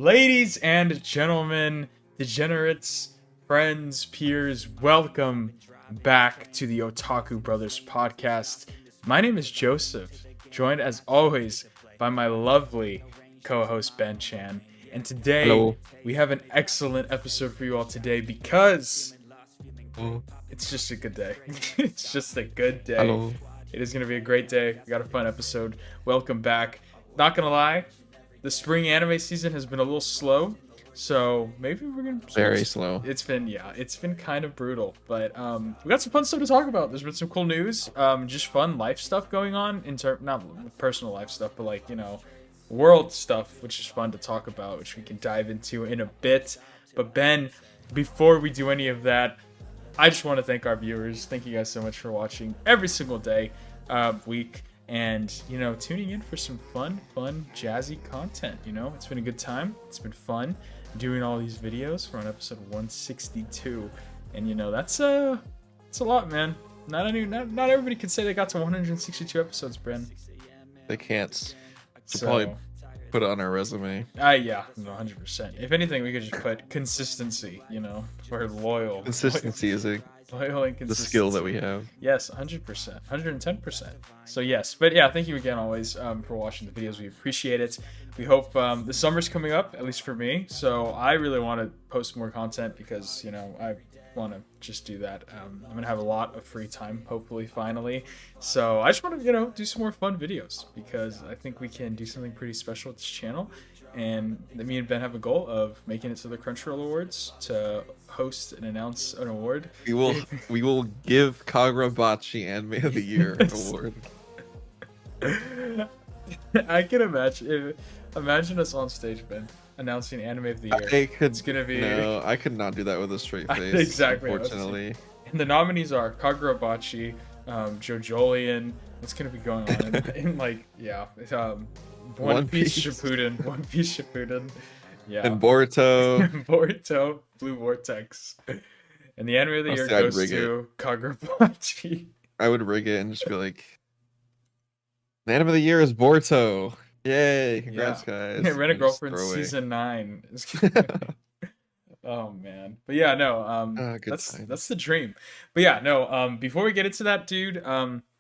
Ladies and gentlemen, degenerates, friends, peers, welcome back to the Otaku Brothers podcast. My name is Joseph, joined as always by my lovely co-host Ben Chan. And today Hello. we have an excellent episode for you all today because Hello. it's just a good day. It's just a good day. Hello. It is going to be a great day. We got a fun episode. Welcome back. Not going to lie, the spring anime season has been a little slow, so maybe we're gonna Very slow. It's been kind of brutal, but we got some fun stuff to talk about. There's been some cool news, just fun life stuff going on not personal life stuff, but like world stuff, which is fun to talk about, which we can dive into in a bit. But Ben, before we do any of that, I just want to thank our viewers. Thank you guys so much for watching every single day, week. And, tuning in for some fun, jazzy content, It's been a good time. It's been fun doing all these videos. We're on episode 162. And, that's a lot, man. Not everybody can say they got to 162 episodes, Bren. They can't. So, probably put it on our resume. Yeah, no, 100%. If anything, we could just put consistency, for loyal. Consistency is Loyal and the skill that we have. Yes, 100%, 110%. So yes, but yeah, thank you again always for watching the videos. We appreciate it. We hope the summer's coming up, at least for me. So I really want to post more content because I want to just do that. I'm gonna have a lot of free time, hopefully, finally. So I just want to do some more fun videos because I think we can do something pretty special with this channel. And me and Ben have a goal of making it to the Crunchyroll Awards to host and announce an award. We will give Kagurabachi Anime of the Year award. I can imagine us on stage, Ben, announcing Anime of the Year. It's gonna be. No, I could not do that with a straight face. Exactly. Unfortunately. And the nominees are Kagurabachi, JoJolion. What's gonna be going on One Piece Shippuden. Yeah. And Boruto. Boruto, Blue Vortex. And the Anime of the Year goes to Kagurabachi. I would rig it and just be like, the Anime of the Year is Boruto. Yay! Congrats, guys. Yeah, Rent a Girlfriend season 9. Oh man, but yeah, no, that's the dream. But yeah, no, before we get into that, dude,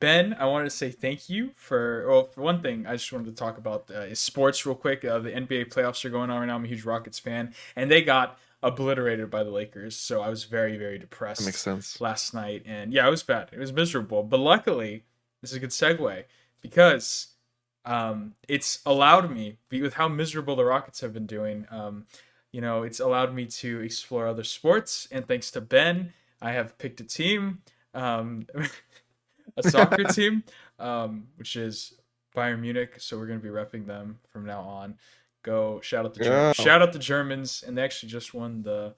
Ben, I wanted to say thank you for one thing. I just wanted to talk about sports real quick. The NBA playoffs are going on right now. I'm a huge Rockets fan, and they got obliterated by the Lakers, so I was very, very depressed. That makes sense. Last night, and yeah, it was bad. It was miserable, but luckily, this is a good segue because it's allowed me, with how miserable the Rockets have been doing. It's allowed me to explore other sports, and thanks to Ben, I have picked a team, a soccer team, which is Bayern Munich. So we're gonna be repping them from now on. Go shout out the Germans, and they actually just won the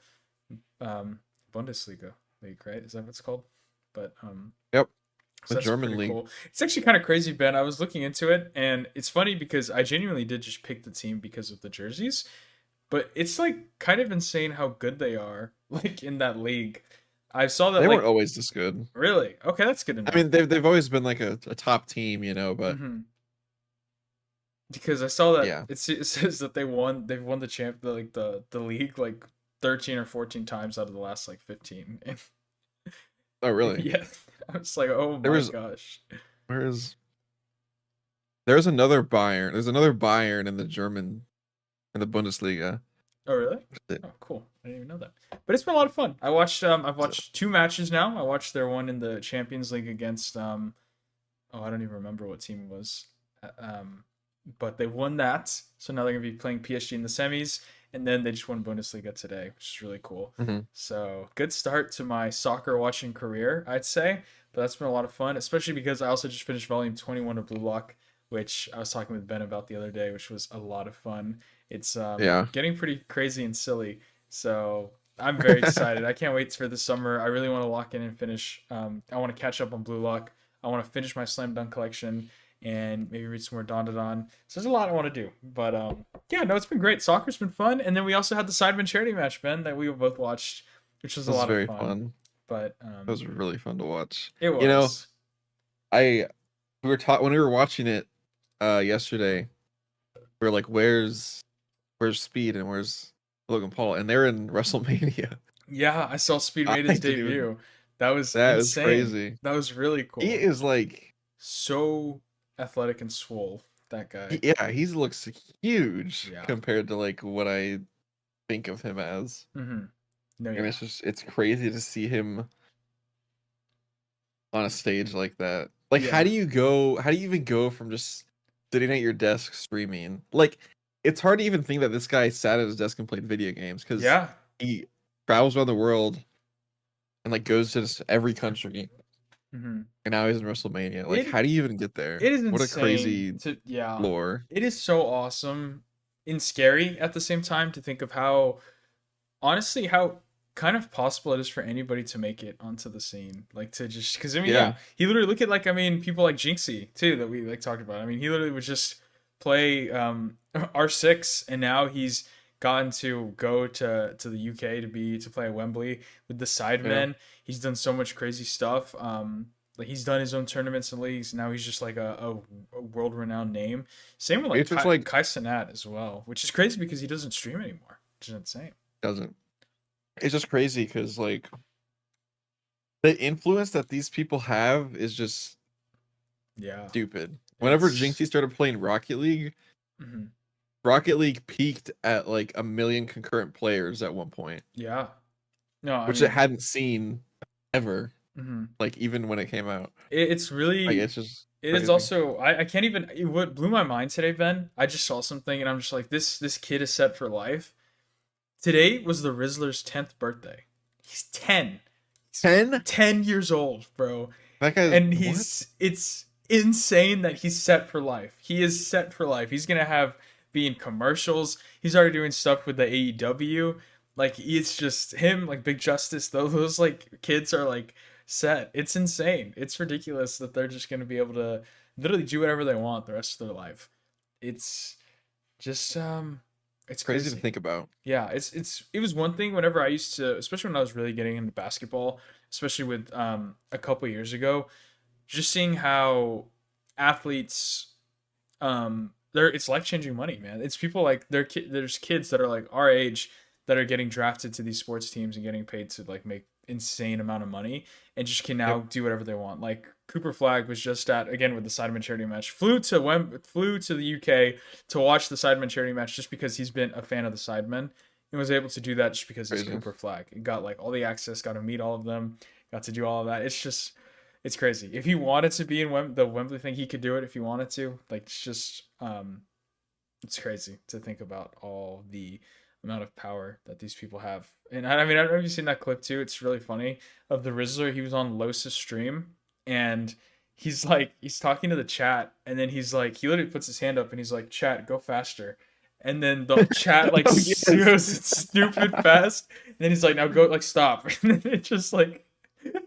Bundesliga league, right? Is that what it's called? But yep, so the German league. Cool. It's actually kind of crazy, Ben. I was looking into it, and it's funny because I genuinely did just pick the team because of the jerseys. But it's kind of insane how good they are, in that league. I saw that they weren't always this good. Really? Okay, that's good enough. I mean, they've always been a top team, but because I saw that it says that they've won the the league 13 or 14 times out of the last 15. Oh really? Yeah. I was like, oh my gosh. There's another Bayern. There's another Bayern in the Bundesliga. Oh really? Oh cool. I didn't even know that. But it's been a lot of fun. I've watched 2 matches now. I watched their one in the Champions League against I don't even remember what team it was. But they won that. So now they're gonna be playing PSG in the semis, and then they just won Bundesliga today, which is really cool. Mm-hmm. So good start to my soccer watching career, I'd say. But that's been a lot of fun, especially because I also just finished volume 21 of Blue Lock, which I was talking with Ben about the other day, which was a lot of fun. It's getting pretty crazy and silly, so I'm very excited. I can't wait for the summer. I really want to lock in and finish. I want to catch up on Blue Lock. I want to finish my Slam Dunk collection and maybe read some more Don. So there's a lot I want to do. But yeah, no, it's been great. Soccer's been fun, and then we also had the Sidemen charity match, Ben, that we both watched, which was a lot of fun. But it was really fun to watch. It was. When we were watching it yesterday, we were like, where's where's Speed and where's Logan Paul, and they're in WrestleMania. Yeah, I saw Speed I made his didn't even. debut. That was That was insane. crazy. That was really He cool. is like, So athletic and swole, that guy. yeah, he looks huge Yeah. compared to like what I think of him as, Mm-hmm. No, and yeah. it's crazy to see him on a stage like that. Like, how Yeah. do you go? How do you even go from just sitting at your desk streaming? Like, it's hard to even think that this guy sat at his desk and played video games because Yeah. he travels around the world and like goes to just every country, Mm-hmm. and now he's in WrestleMania. Like, It how do you even get there? it is What a insane crazy to yeah. lore. It is so awesome and scary at the same time to think of how honestly how kind of possible it is for anybody to make it onto the scene. Like to just because I mean Yeah, yeah, he literally look at like I mean people like Jinxie too that we like talked about. I mean he literally would just play R6 and now he's gotten to go to the UK to play at Wembley with the yeah. Sidemen. He's done so much crazy stuff. Like he's done his own tournaments and leagues. Now he's just like a world renowned name. Same with like It's just like Kai Cenat as well, which is crazy because he doesn't stream anymore, which is insane. doesn't. It's just crazy because like the influence that these people have is just Yeah, stupid. Whenever it's Jinxie started playing Rocket League, mhm. Rocket League peaked at like 1 million concurrent players at one point, Yeah. No, I which it mean, hadn't seen ever. mhm. Like even when it came out, It's like really it's just it is crazy. also I can't even what blew my mind today, Ben. I just saw something and I'm just like this kid is set for life. Today was the Rizzler's 10th birthday. He's 10. He's 10? 10 years old, bro. That guy, And what? it's insane that he's set for life. He is set for life. He's gonna have be in commercials. He's already doing stuff with the AEW. Like it's just him, like Big Justice. Those like kids are like set. It's insane. It's ridiculous that they're just gonna be able to literally do whatever they want the rest of their life. It's just it's Crazy to crazy. think about. Yeah, it was one thing whenever I used to, especially when I was really getting into basketball, especially with a couple years ago, just seeing how athletes they're it's life-changing money, man. It's people like there's kids that are like our age that are getting drafted to these sports teams and getting paid to like make insane amount of money and just can now Yep. do whatever they want. Like Cooper Flag was just at again with the Sidemen charity match. Flew to the UK to watch the Sidemen charity match just because he's been a fan of the Sidemen and was able to do that just because he's Crazy. Cooper Flag. He got like all the access, got to meet all of them, got to do all of that. It's just it's crazy. If he wanted to be in the Wembley thing, he could do it if he wanted to. Like it's just it's crazy to think about all the amount of power that these people have. And I mean, I don't know if you've seen that clip too. It's really funny of the Rizzler. He was on Los's stream and he's like, he's talking to the chat, and then he's like, he literally puts his hand up and he's like, "Chat, go faster." And then the chat like Oh yes. goes stupid fast. And then he's like, "Now go, like, stop." And then it just like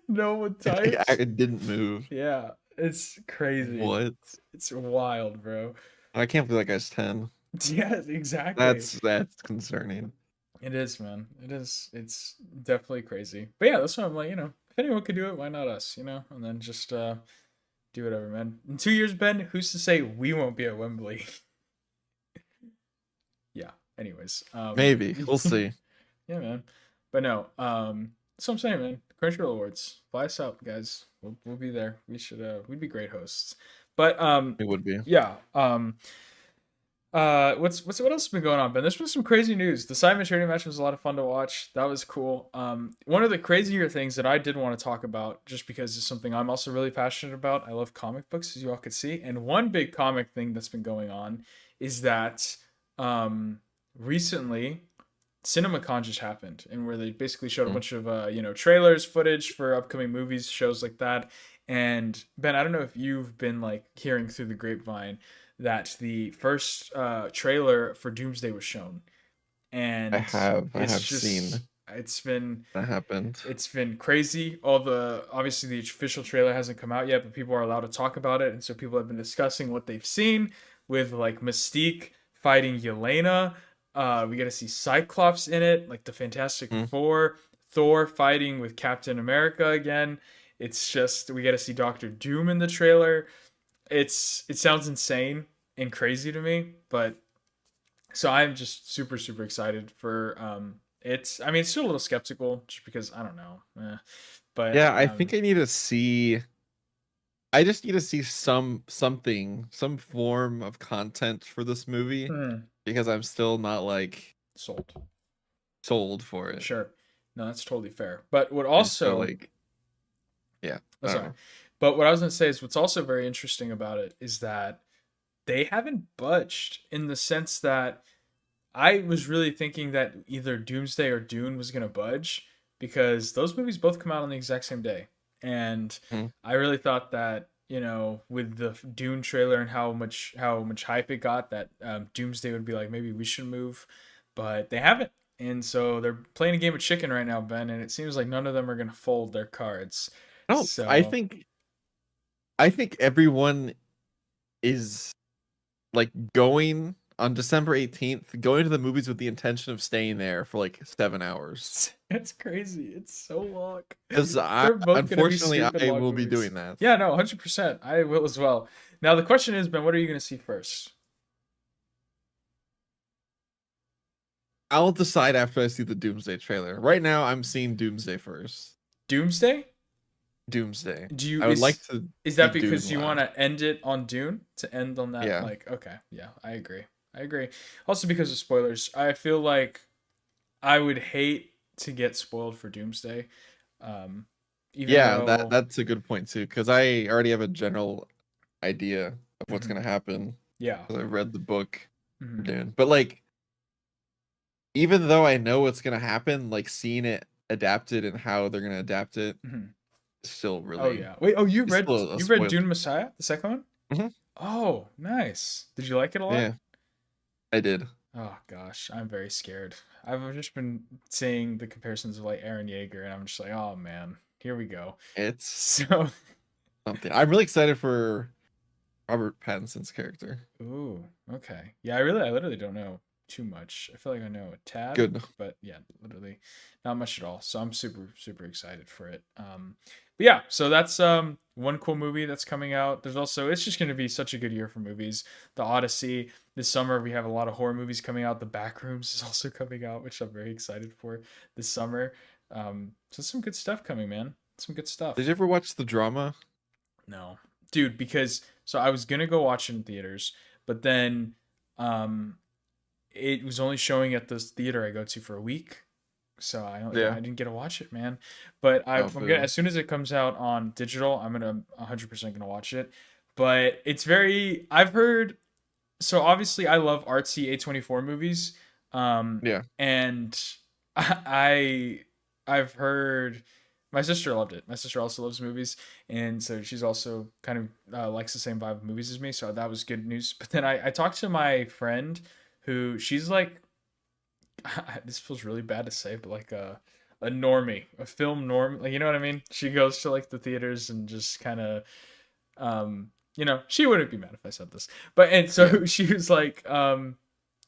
no one types. It didn't move. Yeah, it's crazy. What? It's wild, bro. I can't believe that guy's 10. Yes, exactly. That's concerning. It is, man. It is. It's definitely crazy. But yeah, that's why I'm like, if anyone could do it, why not us, And then just do whatever, man. In 2 years, Ben, who's to say we won't be at Wembley? Yeah. Anyways, Maybe. We'll see. yeah, man. But no, that's what I'm saying, man. Crunchyroll Awards, fly us out, guys. We'll be there. We'd be great hosts. But It would be. yeah. What else has been going on, Ben? There's been some crazy news. The Simon charity match was a lot of fun to watch. That was cool. One of the crazier things that I did want to talk about, just because it's something I'm also really passionate about. I love comic books, as you all could see. And one big comic thing that's been going on is that recently CinemaCon just happened, and where they basically showed a Mm. bunch of trailers, footage for upcoming movies, shows like that. And Ben, I don't know if you've been like hearing through the grapevine that the first trailer for Doomsday was shown, I and have. I it's have just seen that happened. it's been crazy. All the obviously the official trailer hasn't come out yet, but people are allowed to talk about it, and so people have been discussing what they've seen with like Mystique fighting Yelena. We get to see Cyclops in it, like the Fantastic Mm. Four, Thor fighting with Captain America again. It's just we get to see Doctor Doom in the trailer. It sounds insane and crazy to me, but So I'm just super super excited for it's. I mean, it's still a little skeptical just because I don't know, but Yeah, I think I need to see. I just need to see some form of content for this movie hmm, because I'm still not like sold. sold for it. Sure, no, that's totally fair. But what And so also, like, yeah, oh, I don't sorry, know. but what I was gonna say is what's also very interesting about it is that they haven't budged in the sense that I was really thinking that either Doomsday or Dune was gonna budge because those movies both come out on the exact same day, and Mhm. I really thought that with the Dune trailer and how much hype it got that Doomsday would be like maybe we should move, but they haven't, and so they're playing a game of chicken right now, Ben, and it seems like none of them are gonna fold their cards. No, So I think everyone is like going on December 18th, going to the movies with the intention of staying there for like 7 hours. it's crazy. It's so long. Because I, They're both gonna be unfortunately, stupid I long will be movies. doing that. Yeah, no, 100%. I will as well. Now the question is, Ben, what are you gonna see first? I'll decide after I see the Doomsday trailer. Right now, I'm seeing Doomsday first. Doomsday? Doomsday. Do you I would like to is see that Dune because you want last. to end it on Dune to end on that Yeah. like okay, yeah, I agree. I agree. Also because of spoilers. I feel like I would hate to get spoiled for Doomsday. Um even Yeah, though that's a good point too, because I already have a general idea of what's mhm, gonna happen. yeah. 'Cause I read the book for Mhm, Dune. But like, even though I know what's gonna happen, like seeing it adapted and how they're gonna adapt it mhm. is still Oh really yeah. Wait, oh it's still a you read spoiler. Dune Messiah, the second one? Mhm. Oh, nice. Did you like it a lot? Yeah, I did. Oh gosh, I'm very scared. I've just been seeing the comparisons of like Aaron Yeager, and I'm just like, oh man, here we go. It's So, something. I'm really excited for Robert Pattinson's character. ooh, okay, yeah, I literally don't know too much. I feel like I know a tad, Good. but yeah, literally not much at all. So I'm super super excited for it. But yeah, so that's one cool movie that's coming out. There's also it's just going to be such a good year for movies. The Odyssey this summer we have a lot of horror movies coming out. The Backrooms is also coming out, which I'm very excited for this summer. So some good stuff coming, man. Some good Did stuff. you ever watch the drama? No, dude, because so I was gonna go watch it in theaters, but then um, it was only showing at this theater I go to for a week, so I don't, yeah, Yeah. I didn't get to watch it, man. But Oh, I'm gonna boo. as soon as it comes out on digital, I'm gonna 100% gonna watch it. But it's very I've heard so obviously I love artsy A24 movies, Yeah. and I I've heard my sister loved it. My sister also loves movies, and so she's also kind of likes the same vibe of movies as me. So that was good news. But then I talked to my friend, who she's like, this feels really bad to say, but like a normie, a film norm, like you know what I mean. She goes to like the theaters and just kind of she wouldn't be mad if I said this. But and Yeah. so she was like,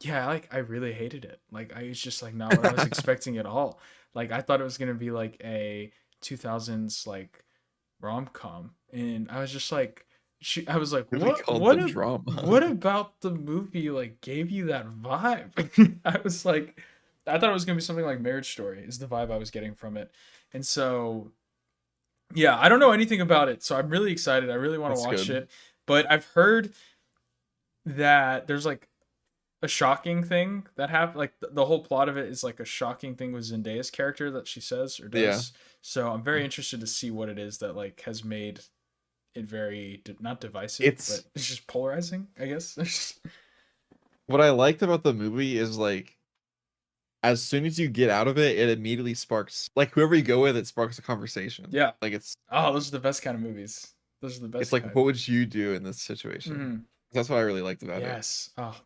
yeah, like I really hated it. Like I was just like not what I was expecting at all. Like I thought it was gonna be like a 2000s like rom com, and I was just like, I was like, Really called the drama. what about the movie like gave you that vibe? I was like, I thought it was gonna be something like Marriage Story is the vibe I was getting from it, and so yeah, I don't know anything about it, so I'm really excited. I really want to That's watch good. it, but I've heard that there's like a shocking thing that happened. Like the whole plot of it is like a shocking thing with Zendaya's character that she says or Yeah. does. So I'm very interested to see what it is that like has made it very not divisive, but It's it's just polarizing. I guess. what I liked about the movie is like as soon as you get out of it, it immediately sparks like whoever you go with, it sparks a conversation. Yeah. Like Oh, those are the best kind of movies. Those are the it's best like kind. what would you do in this situation? Mhm. That's what I really liked about it. Yes. Oh,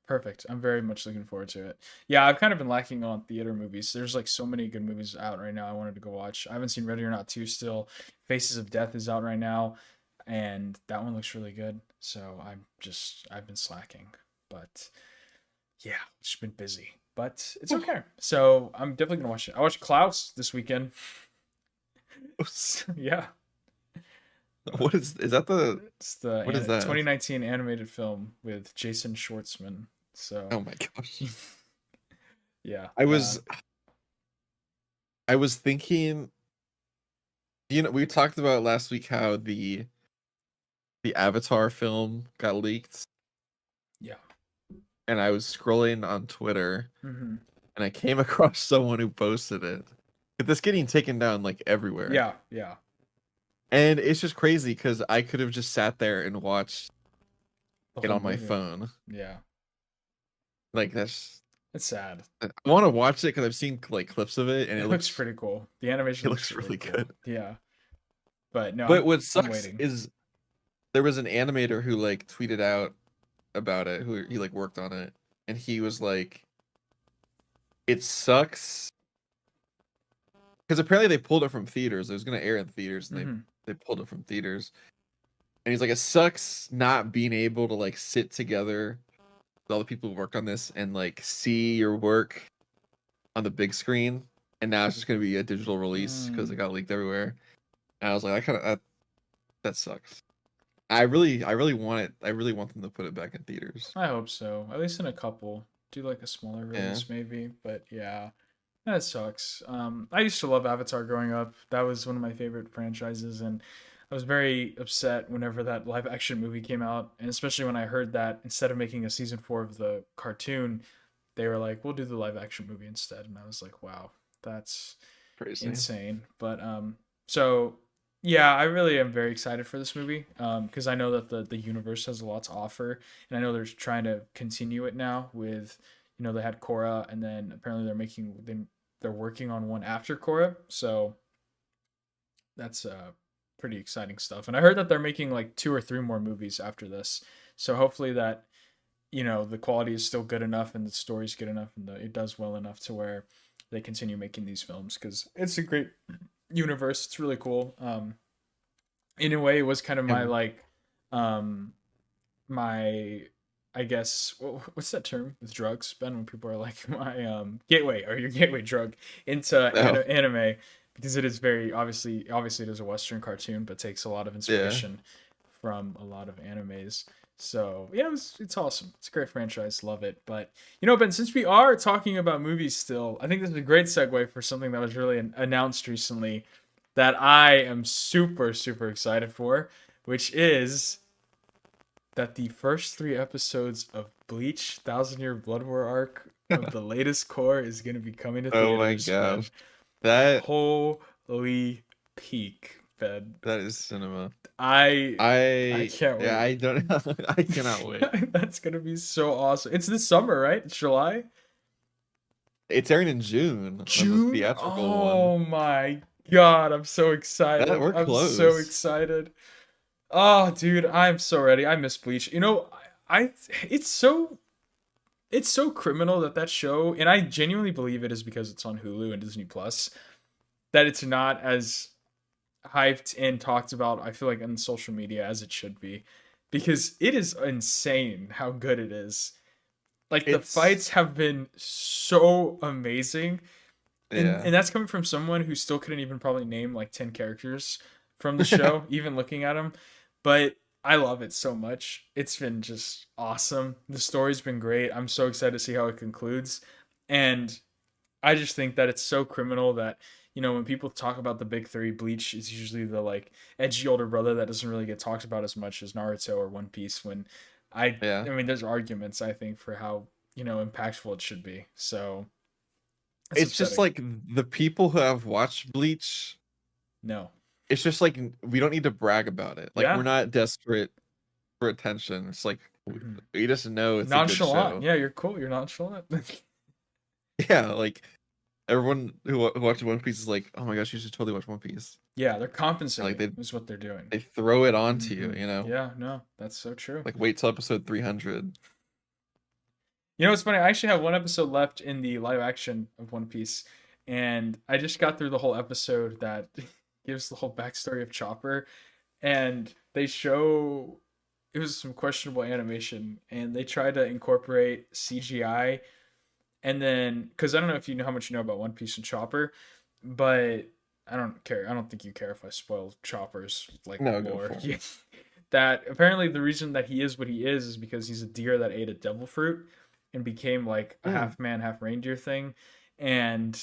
perfect. I'm very much looking forward to it. Yeah, I've kind of been lacking on theater movies. There's like so many good movies out right now I wanted to go watch. I haven't seen Ready or Not 2 still. Faces of Death is out right now, and that one looks really good. So I've been slacking. But yeah, it's been busy. But it's okay. So I'm definitely gonna watch it. I watched Klaus this weekend. Yeah. Uh, What is that the It's the what is that? 2019 animated film with Jason Schwartzman. So Oh my gosh. yeah, I was I was thinking, we talked about last week how the Avatar film got leaked, yeah, and I was scrolling on Twitter hmm and I came across someone who posted it. This getting taken down like everywhere. yeah, yeah. And it's just crazy because I could have just sat there and watched The it whole on my movie. phone. Yeah, Like that's it's sad. I want to watch it because I've seen like clips of it and It looks pretty cool. The it animation looks looks really really cool. good. Yeah, but no, But what I'm sucks waiting. is there was an animator who like tweeted out about it, who he like worked on it, and he was like, "It sucks," because apparently they pulled it from theaters. It was gonna air in theaters, and hmm they pulled it from theaters. And he's like, "It sucks not being able to like sit together with all the people who worked on this and like see your work on the big screen, and now it's just gonna be a digital release because it Mm, got leaked everywhere." And I was like, "I kind of that sucks." I really want them to put it back in theaters. I hope so. At least in a couple. Do like a smaller Yeah, release maybe, but yeah. That sucks. I used to love Avatar growing up. That was one of my favorite franchises, and I was very upset whenever that live action movie came out, and especially when I heard that instead of making a season 4 of the cartoon, they were like, "We'll do the live action movie instead," and I was like, "Wow, that's crazy. insane." But so yeah, I really am very excited for this movie because I know that the universe has a lot to offer, and I know they're trying to continue it now with they had Korra, and then apparently they're working on one after Korra, so that's pretty exciting stuff. And I heard that they're making like two or three more movies after this, so hopefully that the quality is still good enough and the story's good enough and it does well enough to where they continue making these films because it's a great universe. It's really cool. In a way, it was kind of my And like, um, my I guess what's that term with drugs, Ben? When people are like my gateway or your gateway drug into oh anime because it is very obviously it is a Western cartoon, but takes a lot of yeah, inspiration from a lot of animes. So yeah, it's awesome. It's a great franchise. Love it. But Ben, since we are talking about movies still, I think this is a great segue for something that was really announced recently that I am super super excited for, which is that the first three episodes of Bleach Thousand Year Blood War arc of the latest core is going to be coming to oh my theaters, Ben. gosh, that Holy peak, Ben. that is cinema. I I I can't yeah, wait. I don't I cannot wait. That's gonna be so awesome. It's this summer, right? It's July? It's airing in June on the June? theatrical one. Oh my god, I'm so That excited. we're I'm so close. excited. Oh, dude, I'm so ready. I miss Bleach. I it's so criminal that show, and I genuinely believe it is because it's on Hulu and Disney Plus, that it's not as hyped and talked about, I feel like, on social media as it should be. Because it is insane how good it is. Like the It's fights have been so amazing. And yeah. and that's coming from someone who still couldn't even probably name like 10 characters from the show, even looking at them. But I love it so much. It's been just awesome. The story's been great. I'm so excited to see how it concludes. And I just think that it's so criminal that when people talk about the big three, Bleach is usually the like edgy older brother that doesn't really get talked about as much as Naruto or One Piece. When I Yeah. I mean, there's arguments I think for how impactful it should be. So it's It's just upsetting. like the people who have watched Bleach, No. it's just like we don't need to brag about it. Like we're Yeah. not desperate for attention. It's like Mhm. we just know it's a good Nonchalant. show. Yeah, you're cool. You're nonchalant. Yeah, like everyone who watches One Piece is like, "Oh my gosh, you should totally watch One Piece." Yeah, they're And, like compensating. Is what they're doing. they throw it onto you, hmm Yeah. No, that's so true. Like wait till episode 300. It's funny. I actually have one episode left in the live action of One Piece, and I just got through the whole episode that gives the whole backstory of Chopper, and they show it was some questionable animation, and they tried to incorporate CGI, and then because I don't know if you know how much you know about One Piece and Chopper, but I don't care. I don't think you care if I spoil Chopper's like No, go lore. for it. Yeah. That apparently the reason that he is what he is because he's a deer that ate a devil fruit, and became like a Mm, half man, half reindeer thing, and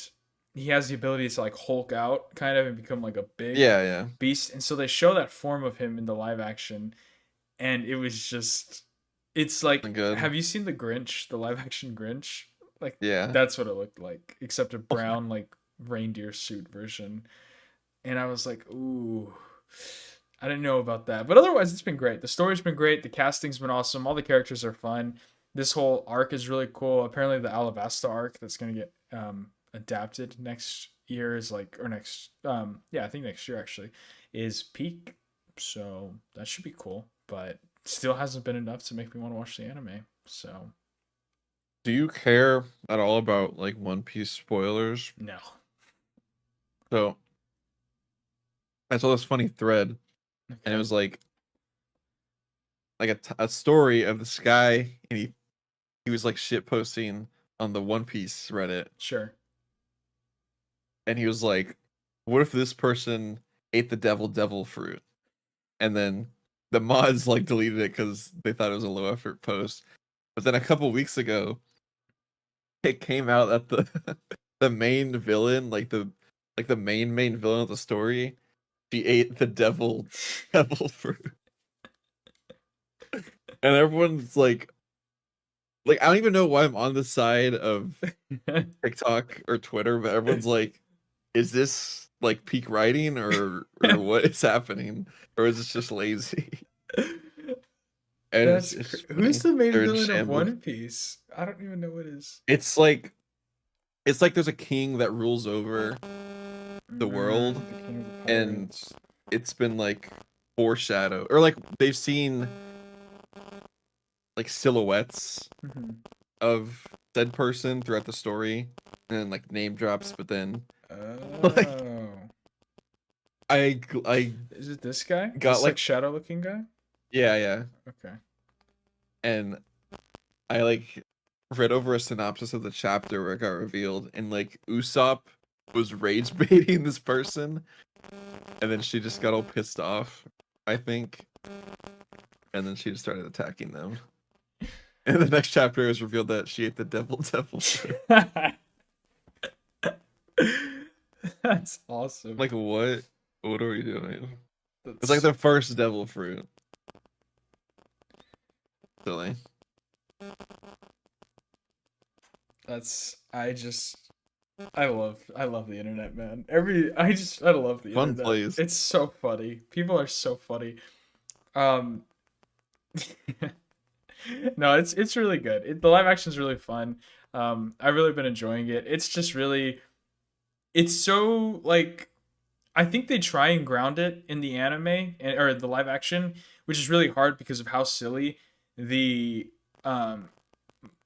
he has the ability to like Hulk out kind of and become like a big yeah, yeah. beast. And so they show that form of him in the live action, and it was just, it's like, Good. have you seen the Grinch, the live action Grinch? Like Yeah. that's what it looked like, except a brown like reindeer suit version. And I was like, ooh, I didn't know about that. But otherwise, it's been great. The story's been great. The casting's been awesome. All the characters are fun. This whole arc is really cool. Apparently, the Alabasta arc that's going to get adapted next year is like, or next, yeah, I think next year actually, is peak. So that should be cool. But still hasn't been enough to make me want to watch the anime. So Do you care at all about like One Piece spoilers? no. So I saw this funny thread, and it Okay. was like a story of this guy, and he was like shit posting on the One Piece Reddit, Sure. and he was like, "What if this person ate the devil fruit?" And then the mods like deleted it because they thought it was a low effort post. But then a couple weeks ago, it came out that the the main villain, like the main villain of the story, she ate the devil fruit, and everyone's like I don't even know why I'm on the side of TikTok or Twitter, but everyone's like, is this like peak writing or what is happening, or is this just lazy? And it's just Who's funny. the main They're in villain of shambles. One Piece? I don't even know what it is. It's like it's like there's a king that rules over the world, The King of the and Pirates. it's been like foreshadowed, or like they've seen like silhouettes Mhm. of said person throughout the story, and then, like name drops, but then like Oh, I is it this guy? got This like like shadow-looking guy? yeah, Okay. and I like read over a synopsis of the chapter where it got revealed, and like Usopp was rage baiting this person, and then she just got all pissed off, I think, and then she just started attacking them. And the next chapter it was revealed that she ate the devil fruit. That's awesome. Like what? What are we doing? It's like That's the first devil fruit. Silly. that's I love the internet, man. I love the Fun internet. place. It's so funny. People are so funny. Um No, it's really good. The live action is really fun. I've really been enjoying it. It's just really, it's so like, I think they try and ground it in the anime or the live action, which is really hard because of how silly the um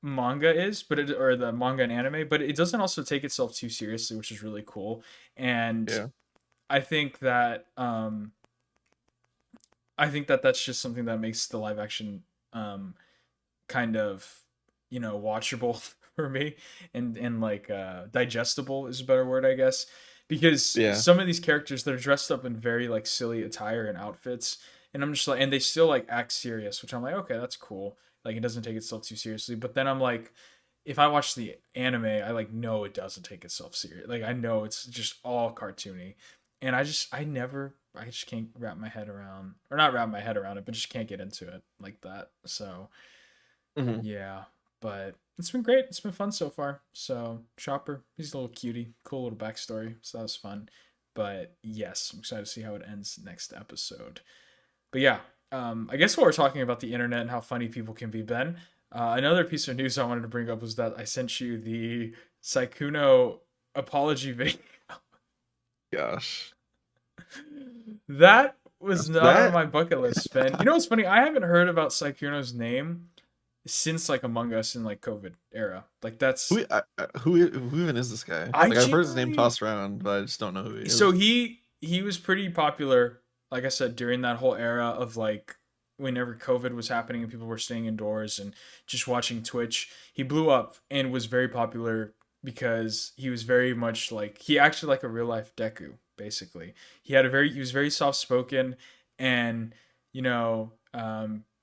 manga is, but it, or the manga and anime, but it doesn't also take itself too seriously, which is really cool. And Yeah. I think that that's just something that makes the live action kind of, watchable for me, and like digestible is a better word, I guess, because Yeah. some of these characters, they're dressed up in very like silly attire and outfits, and I'm just like, and they still like act serious, which I'm like, okay, that's cool, like it doesn't take itself too seriously. But then I'm like, if I watch the anime, I like know it doesn't take itself serious, like I know it's just all cartoony, and I just can't wrap my head around, or not wrap my head around it, but just can't get into it like that. So Hmm. yeah, but it's been great. It's been fun so far. So Chopper, he's a little cutie, cool little backstory. So that was fun. But yes, I'm excited to see how it ends next episode. But yeah, I guess while we're talking about the internet and how funny people can be, Ben, another piece of news I wanted to bring up was that I sent you the Saikuno apology video. Gosh. That was not on That my bucket list, Ben. You know what's funny? I haven't heard about Saikuno's name since like Among Us in like COVID era. Like that's, who even is this guy? I Like I've heard his name genuinely, tossed around, but I just don't know who he so is. he was pretty popular, like I said, during that whole era of like whenever COVID was happening and people were staying indoors and just watching Twitch. He blew up and was very popular because he was very much like, he acted like a real life Deku, basically. He was very soft spoken, and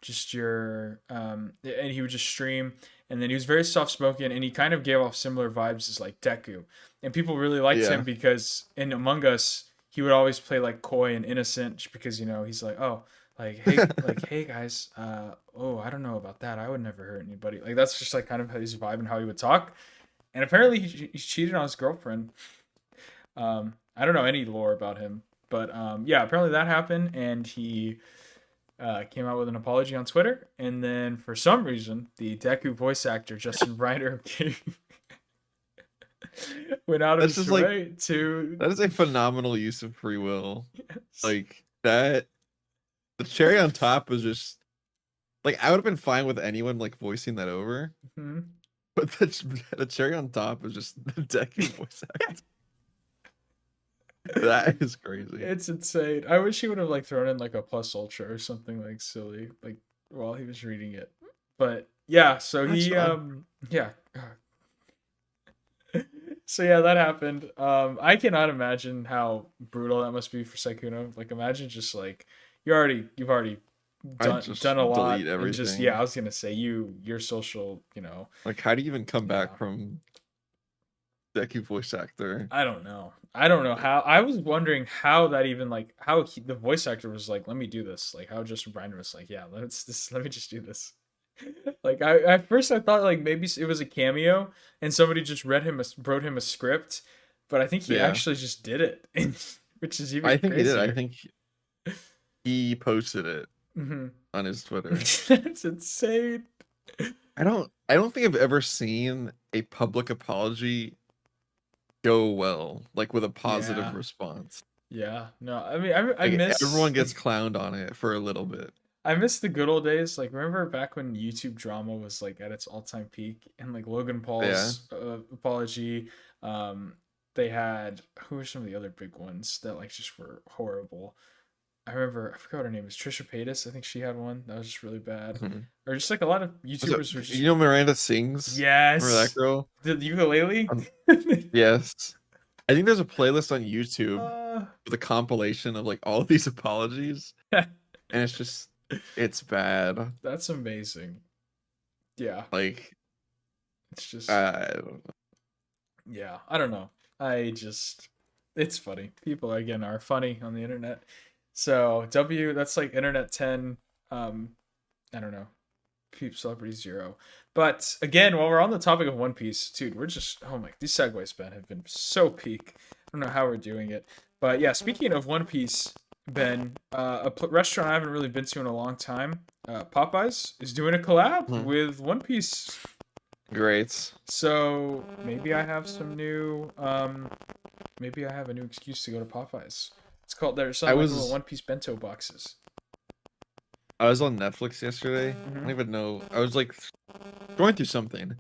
just your and he would just stream, and then he was very soft spoken, and he kind of gave off similar vibes as like Deku, and people really liked him Yeah. because in Among Us he would always play like coy and innocent, just because he's like, oh, like hey guys, oh, I don't know about that, I would never hurt anybody, like that's just like kind of his vibe and how he would talk. And apparently he cheated on his girlfriend. I don't know any lore about him, but yeah, apparently that happened, and he came out with an apology on Twitter. And then for some reason, the Deku voice actor Justin Reiner went out of That's his just like way to. that is a phenomenal use of free will. Yes. Like that, the cherry on top was just like I would have been fine with anyone like voicing that over, Mhm. but the cherry on top is just the Deku voice actor. That is crazy. It's insane. I wish he would have like thrown in like a plus ultra or something like silly, like while he was reading it. But yeah, so That's he fun. yeah. So yeah, that happened. I cannot imagine how brutal that must be for Sykkuno. Like imagine just like you've already I done just a lot, delete and just yeah, everything. I was gonna say your social, Like, how do you even come yeah. back from Deku voice actor? I don't know. I don't know how. I was wondering how that even like the voice actor was like, let me do this. Like how Justin Briner was like, yeah, let me just do this. Like I at first I thought like maybe it was a cameo and somebody just wrote him a script, but I think he Yeah, actually just did it, which is even I think he did. I crazier. think he posted it Hmm. on his Twitter. That's insane. I don't think I've ever seen a public apology go well, like with a positive Yeah, response. yeah. No, I mean I Like miss everyone gets clowned on it for a little bit. I miss the good old days. Like, remember back when YouTube drama was like at its all-time peak, and like Logan Yeah. Paul's apology. Um, they had, who were some of the other big ones that like just were horrible? I remember, I forgot what her name is, Trisha Paytas. I think she had one that was just really bad, Mhm. or just like a lot of So, YouTubers were just, you know Miranda sings? Remember that yes, girl? the ukulele. Yes. I think there's a playlist on YouTube uh, with a compilation of like all of these apologies, and it's just it's bad. that's amazing. Yeah, Like it's just I don't yeah, I don't know. I just it's funny. People again are funny on the internet. So that's like internet 10, um I don't know. Peep celebrity 0. But again, while we're on the topic of One Piece, dude, we're just oh my, these segues, Ben, have been so peak. I don't know how we're doing it. But yeah, speaking of One Piece, Ben, a restaurant I haven't really been to in a long time, Popeyes is doing a collab know. with One Piece. Great. So maybe I have maybe I have a new excuse to go to Popeyes. It's called, they're I selling like little was One Piece bento boxes. I was on Netflix yesterday. I Hmm. don't even know. I was like going through something,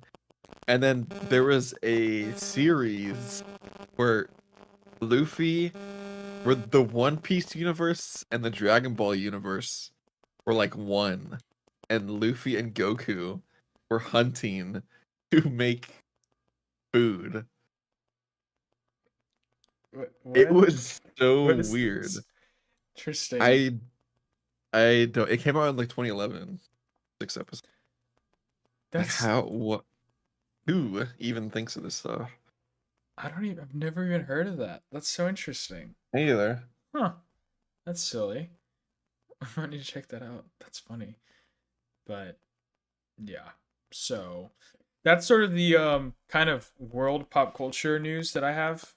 and then there was a series where Luffy, where the One Piece universe and the Dragon Ball universe were like one, and Luffy and Goku were hunting to make food. It What? was so What is this? weird. Interesting. I I don't. It came out in like 2011. 6 episodes. Like That's how what? Who even thinks of this stuff? I don't even I've never even heard of that. That's so interesting. Me either. Huh. That's silly. I need to check that out. That's funny. But yeah. So that's sort of the kind of world pop culture news that I have.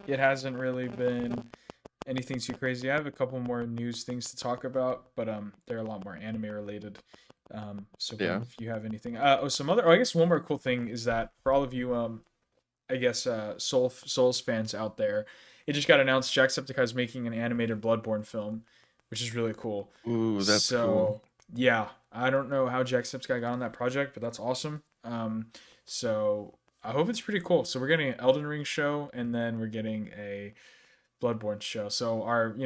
It hasn't really been anything too crazy. I have a couple more news things to talk about, but they're a lot more anime related. So Ben, Yeah. if you have anything, some other, I guess one more cool thing is that for all of you, I guess Souls fans out there, it just got announced Jacksepticeye's making an animated Bloodborne film, which is really cool. Ooh, that's cool. So yeah, I don't know how Jacksepticeye got on that project, but that's awesome. So I hope it's pretty cool. So we're getting an Elden Ring show, and then we're getting a Bloodborne show. So our,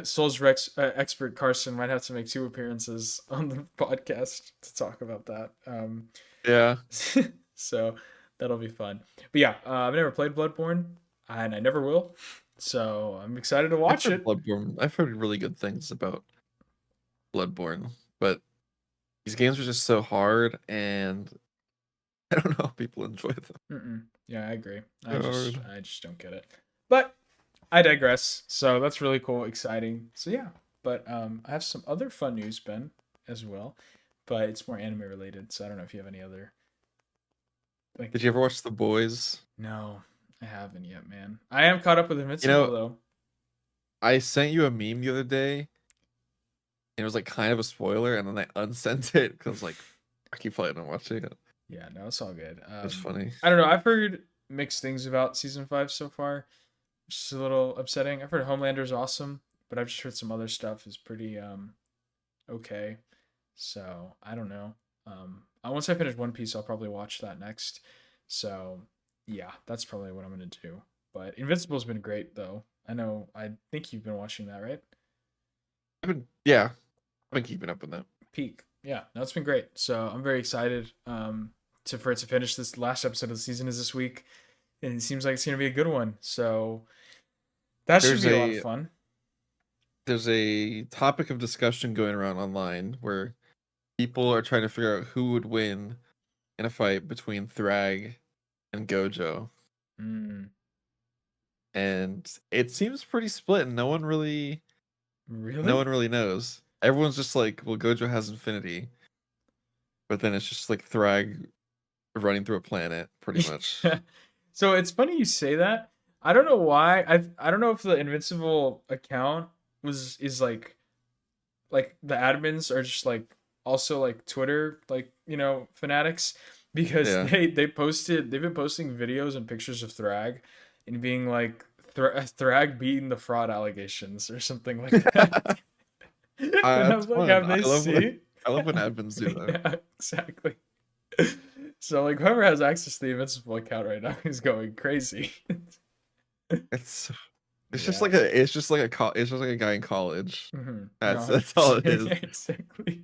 Souls Rex expert Carson might have to make 2 appearances on the podcast to talk about that. Yeah. So that'll be fun. But yeah, I've never played Bloodborne, and I never will. So I'm excited to I've watch heard it. Bloodborne. I've heard really good things about Bloodborne. but these games are just so hard, and I don't know how people enjoy them. Yeah, I agree. I So just hard. I just don't get it. But I digress. So that's really cool, exciting. So yeah, but I have some other fun news, Ben, as well, but it's more anime related. So I don't know if you have any other like. Did you ever watch The Boys? No, I haven't yet, man. I am caught up with You Invincible know, though. I sent you a meme the other day, and it was like kind of a spoiler, and then I unsent it because like I keep planning on watching it. Yeah, no, it's all good. It's funny. I don't know. I've heard mixed things about season 5 so far, which is a little upsetting. I've heard Homelander's awesome, but I've just heard some other stuff is pretty okay. So I don't know. Once I finish One Piece, I'll probably watch that next. So yeah, that's probably what I'm gonna do. But Invincible's been great though. I know. I think you've been watching that, right? Yeah, I've been keeping up with that. Peak. Yeah, no, it's been great. So I'm very excited for it to finish. This last episode of the season is this week, and it seems like it's gonna be a good one. So that should There's be a lot of a fun. there's a topic of discussion going around online where people are trying to figure out who would win in a fight between Thrag and Gojo. Mm, And it seems pretty split, and no really? one really knows. Everyone's just like, well, Gojo has infinity, but then it's just like Thrag running through a planet, pretty much. So it's funny you say that. I don't know why. I don't know if the Invincible account is like the admins are just like also like Twitter like fanatics because Yeah. they've been posting videos and pictures of Thrag and being like Thrag beating the fraud allegations or something like that. And I That's was like, fun. have they seen? I love when admins do that. Yeah, exactly. So like whoever has access to the Invincible account right now is going crazy. It's Yeah. it's just like it's just like a guy in college. No, That's all it 100%. is. Exactly.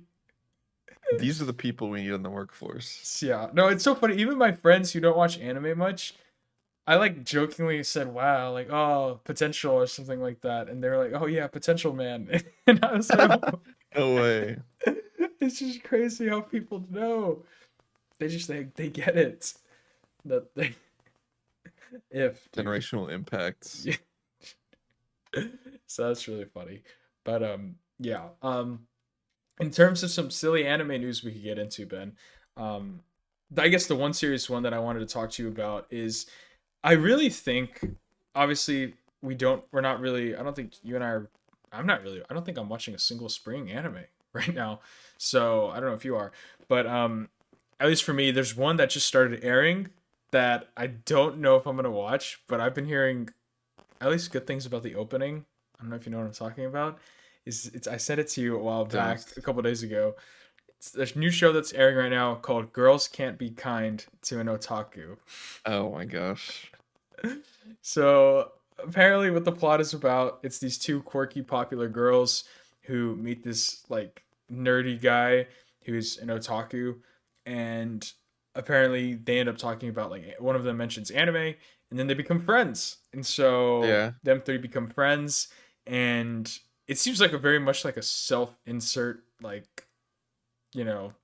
These are the people we need in the workforce. Yeah. No, it's so funny. Even my friends who don't watch anime much, I like jokingly said, "Wow, like oh, potential or something like that," and they're like, "Oh yeah, potential man," and I was like, oh. No way. It's just crazy how people know. They get it that they if dude. Generational impacts. Yeah. So that's really funny. But yeah. In terms of some silly anime news we could get into, Ben, um I guess the one serious one that I wanted to talk to you about is I really think obviously we're not really I don't think you and I are I don't think I'm watching a single spring anime right now. So I don't know if you are, but at least for me, there's one that just started airing that I don't know if I'm gonna watch, but I've been hearing at least good things about the opening. I don't know if you know what I'm talking about. It's I sent it to you a while back, Don't. a couple days ago. It's a new show that's airing right now called "Girls Can't Be Kind to an Otaku." Oh my gosh. So apparently, what the plot is about, it's these two quirky, popular girls who meet this like nerdy guy who's an otaku, and apparently they end up talking about like one of them mentions anime, and then they become friends, and so Yeah. them three become friends, and it seems like a very much like a self-insert like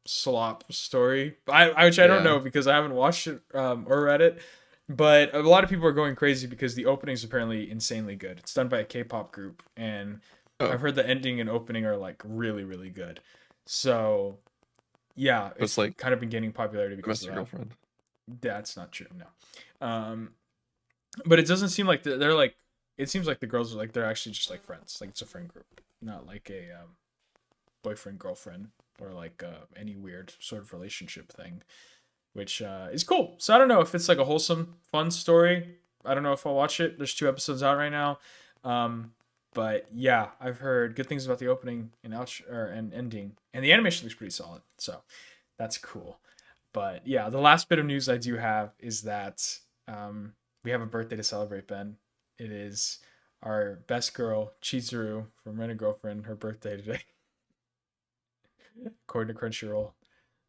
slop story. Which I don't Yeah. know because I haven't watched it or read it, but a lot of people are going crazy because the opening is apparently insanely good. It's done by a K-pop group, and Oh, I've heard the ending and opening are like really really good. So yeah, it's it's like kind of been gaining popularity because of domestic that. girlfriend. That's not true, no. But it doesn't seem like they're like. It seems like the girls are like they're actually just like friends. Like it's a friend group, not like a boyfriend girlfriend or like any weird sort of relationship thing, which is cool. So I don't know if it's like a wholesome, fun story. I don't know if I'll watch it. There's 2 episodes out right now, but yeah, I've heard good things about the opening and and ending, and the animation looks pretty solid. So that's cool. But yeah, the last bit of news I do have is that we have a birthday to celebrate, Ben. It is our best girl, Chizuru from Rent a Girlfriend, her birthday today, according to Crunchyroll.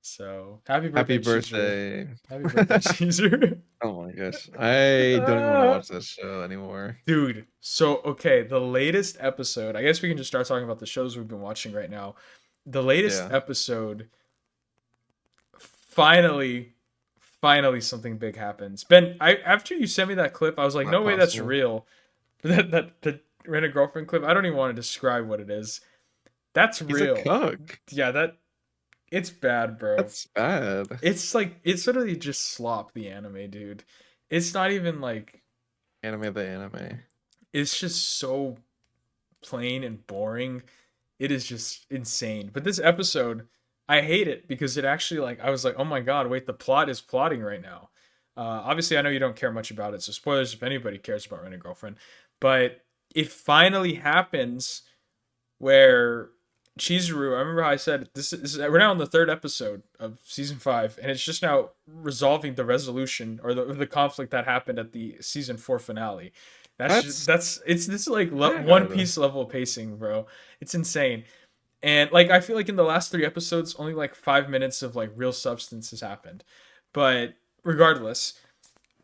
So happy Happy birthday, Chizuru. birthday. Happy birthday, Chizuru. Oh my gosh. I don't even want to watch this show anymore. Dude, so okay, the latest episode, I guess we can just start talking about the shows we've been watching right now. the latest Yeah. episode, finally, finally something big happens. Ben, I after you sent me that clip, I was like, Not no way, that's possible. real. That the rent a girlfriend clip. I don't even want to describe what it is. That's He's a real. cuck. Yeah, that it's bad, bro. That's bad. It's like it's literally just slop the anime, dude. It's not even like Anime the anime. it's just so plain and boring. It is just insane. But this episode, I hate it because it actually like I was like, oh my god, wait, the plot is plotting right now. Obviously, I know you don't care much about it, so spoilers if anybody cares about Rent a Girlfriend. But it finally happens where Chizuru, I remember how I said this is we're now on the third episode of season 5, and it's just now resolving the resolution or the conflict that happened at the season 4 finale. That's It's this is like One bad. Piece level pacing, bro. It's insane. And like I feel like in the last 3 episodes, only like 5 minutes of like real substance has happened. But regardless,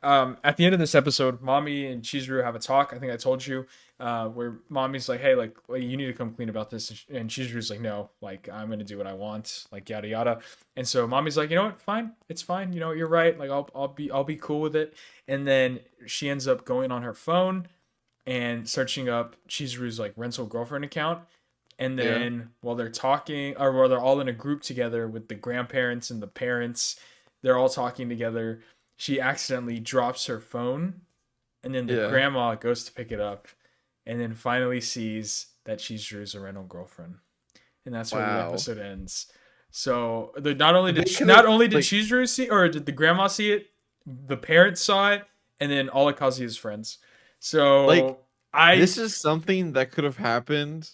at the end of this episode, Mommy and Chizuru have a talk. I think I told you, where Mommy's like, "Hey, like, well, you need to come clean about this," and Chizuru's like, "No, like, I'm gonna do what I want, like, yada yada." And so Mommy's like, "You know what? Fine, it's fine. You know, you're right. Like, I'll be cool with it." And then she ends up going on her phone and searching up Chizuru's like rental girlfriend account. And Yeah. then while they're talking, or while they're all in a group together with the grandparents and the parents, they're all talking together. She accidentally drops her phone, and then the Yeah. grandma goes to pick it up, and then finally sees that she's Drew's rental girlfriend, and that's where the Wow. episode ends. So not only They did could not have only did like Chizuru see, or did the grandma see it, the parents saw it, and then all of Kazuya's friends. like So I this is something that could have happened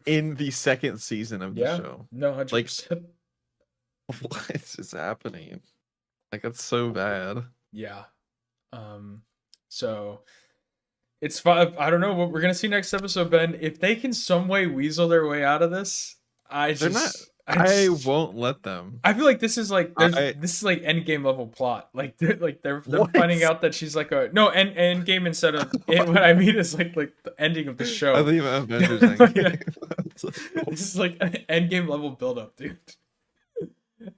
in the second season of the yeah, show. no, hundred Like percent. what is happening? Like that's so bad. Yeah. So it's fun. I don't know what we're gonna see next episode, Ben. If they can some way weasel their way out of this, They're not I I just, won't let them. I feel like this is like I this is like end game level plot. Like they're them finding what? out that she's like a no end game instead of it. What I mean is like the ending of the I show. think Avengers Yeah, Endgame. It's like, this is like an end game level build up, dude.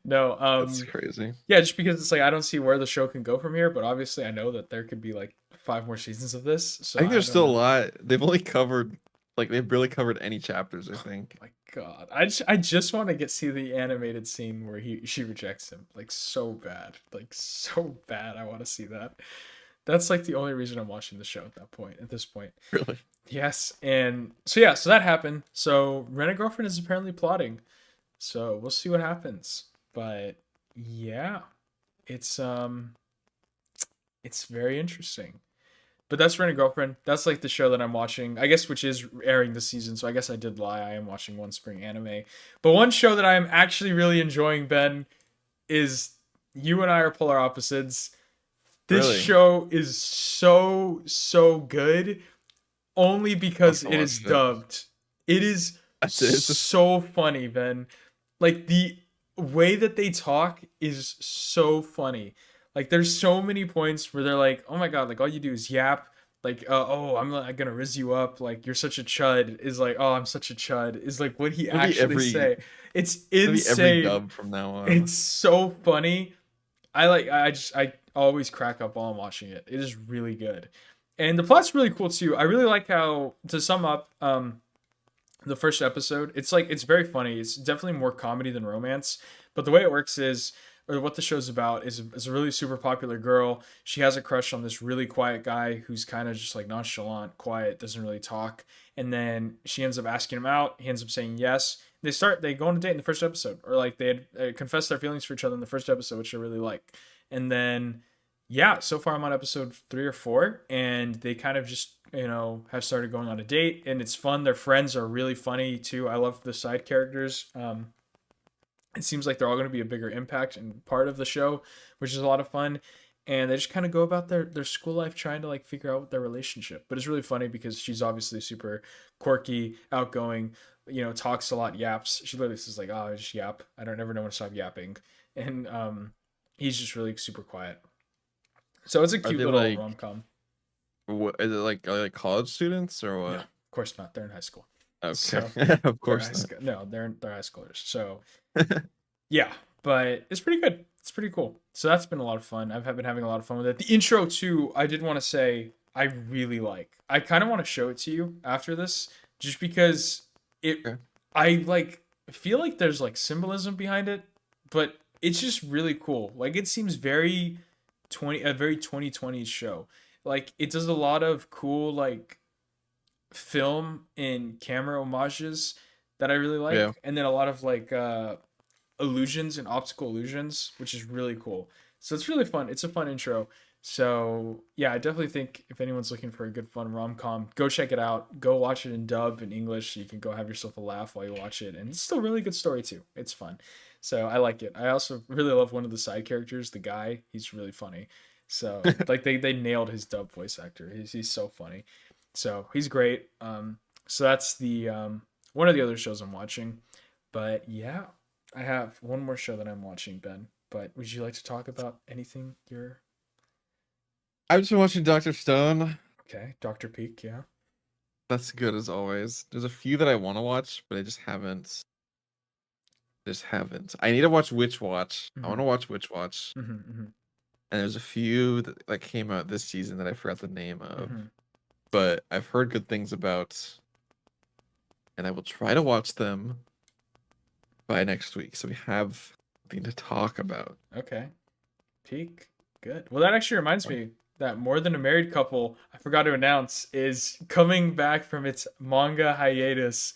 No, that's crazy. yeah, just because it's like I don't see where the show can go from here, but obviously I know that there could be like 5 more seasons of this, I so think I there's don't still a know. lot. They've only covered like they've barely covered any chapters, I think. My God, I just want to get see the animated scene where she rejects him like so bad. I want to see that. That's like the only reason I'm watching the show at that point. At this point, Really. yes, and so yeah, so that happened. So Rent a Girlfriend is apparently plotting. So we'll see what happens. But yeah, it's it's very interesting. But that's Rent a Girlfriend. That's like the show that I'm watching. I guess which is airing this season. So I guess I did lie. I am watching One Spring Anime. But one show that I am actually really enjoying, Ben, is you and I are polar opposites. This Really. show is so good only I'll because have to it is watch it. dubbed. It is That's it. so funny, Ben. Like the way that they talk is so funny. Like there's so many points where they're like, "Oh my god, like all you do is yap." Like, "Oh, I'm not gonna riz you up. Like you're such a chud." Is like, "Oh, I'm such a chud." Is like what he It'll be actually every say. It's it'll be every insane. dub from now on. It's so funny. I always crack up while I'm watching it. It is really good. And the plot's really cool too. I really like how, to sum up, the first episode, it's like it's very funny. It's definitely more comedy than romance. But the way it works is, or what the show's about is a really super popular girl. She has a crush on this really quiet guy who's kind of just like nonchalant, quiet, doesn't really talk. And then she ends up asking him out. He ends up saying yes. They go on a date in the first episode, or like they had confessed their feelings for each other in the first episode, which I really like. And then yeah, so far I'm on episode 3 or 4, and they kind of just have started going on a date, and it's fun. Their friends are really funny too. I love the side characters. It seems like they're all going to be a bigger impact and part of the show, which is a lot of fun. And they just kind of go about their school life trying to like figure out their relationship. But it's really funny because she's obviously super quirky, outgoing, talks a lot, yaps. She literally says like, "Oh, I just yap. I don't ever know when to stop yapping." And he's just really super quiet. So it's a Are cute they little like rom com. what is it like are they like college students or No, of what? course not. They're in high school. Okay. So Of they're course not. no, they're high schoolers. So yeah, but it's pretty good. It's pretty cool. So that's been a lot of fun. I've been having a lot of fun with it. The intro too, I did want to say I really like. I kind of want to show it to you after this, just because it. Okay. I like feel like there's like symbolism behind it, but it's just really cool. Like it seems very a very 2020s show. Like it does a lot of cool like film and camera homages that I really Yeah. like, and then a lot of like illusions and optical illusions, which is really cool. So it's really fun. It's a fun intro. So yeah, I definitely think if anyone's looking for a good fun rom com, go check it out. Go watch it in dub in English. So you can go have yourself a laugh while you watch it, and it's still a really good story too. It's fun. So I like it. I also really love one of the side characters, the guy. He's really funny. So like they nailed his dub voice actor. He's so funny. So he's great. So that's the one of the other shows I'm watching. But yeah, I have one more show that I'm watching, Ben. But would you like to talk about anything you're I've just been watching Doctor Stone. okay? Doctor Peak, yeah. That's good as always. There's a few that I want to watch, but I just haven't. Just haven't. I need to watch Witch Watch. I want Mm-hmm. to watch Witch Watch. Mm-hmm. Mm-hmm. And there's a few that came out this season that I forgot the name of, Mm-hmm. but I've heard good things about, and I will try to watch them by next week. So we have something to talk about. Okay. Peak. Good. Well, that actually reminds me that More Than a Married Couple, I forgot to announce, is coming back from its manga hiatus,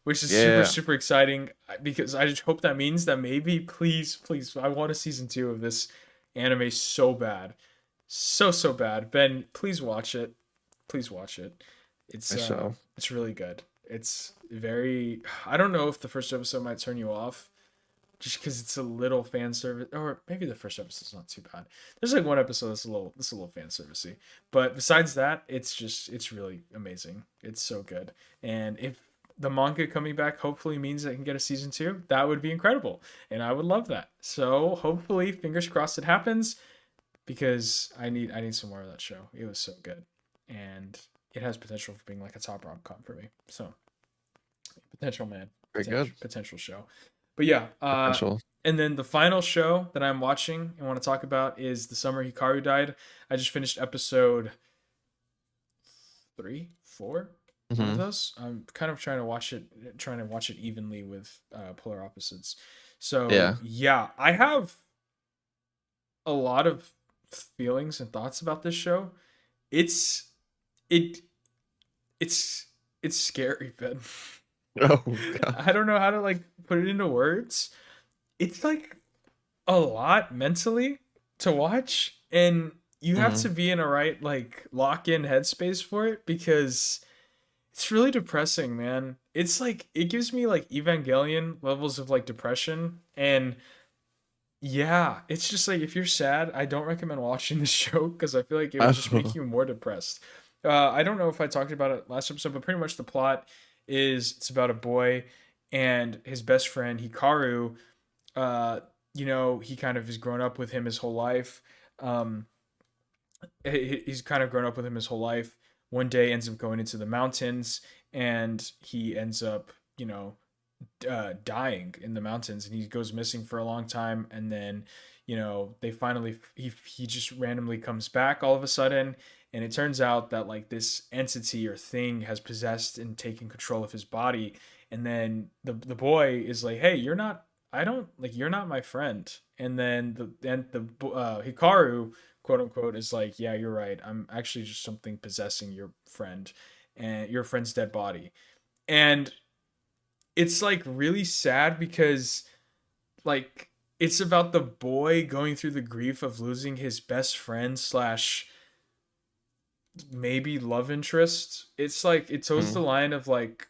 which is super, Yeah, super exciting because I just hope that means that maybe, please, please, I want a season two of this anime so bad. So, so bad. Ben, please watch it. Please watch it. I shall. It's really good. It's very I don't know if the first episode might turn you off just because it's a little fan service, or maybe the first episode's not too bad. There's like one episode that's a little fan servicey, but besides that, it's really amazing. It's so good, and if the manga coming back hopefully means I can get a season two, that would be incredible, and I would love that. So hopefully, fingers crossed, it happens because I need some more of that show. It was so good, and it has potential for being like a top rom com for me. So potential man, Very good. potential show. But yeah, Potential. and then the final show that I'm watching and want to talk about is The Summer Hikaru Died. I just finished episode 3, 4, one of Hmm. those. I'm kind of trying to watch it evenly with Polar Opposites. So Yeah. yeah, I have a lot of feelings and thoughts about this show. It's it it's it's scary, Ben. Oh God. I don't know how to like put it into words. It's like a lot mentally to watch, and you have Hmm. to be in a right like lock in headspace for it because it's really depressing, man. It's like it gives me like Evangelion levels of like depression, and yeah, it's just like if you're sad, I don't recommend watching this show because I feel like it would just make Oh. you more depressed. I don't know if I talked about it last episode, but pretty much the plot is it's about a boy and his best friend Hikaru. Uh, he kind of has grown up with him his whole life. Um, he's kind of grown up with him his whole life. One day ends up going into the mountains, and he ends up, dying in the mountains, and he goes missing for a long time, and then they finally he just randomly comes back all of a sudden, and it turns out that like this entity or thing has possessed and taken control of his body, and then the boy is like, hey, you're not my friend, and then the Hikaru, quote unquote, is like, yeah, you're right, I'm actually just something possessing your friend and your friend's dead body. And it's like really sad because like it's about the boy going through the grief of losing his best friend slash maybe love interest. It's like it toes the Hmm. line of like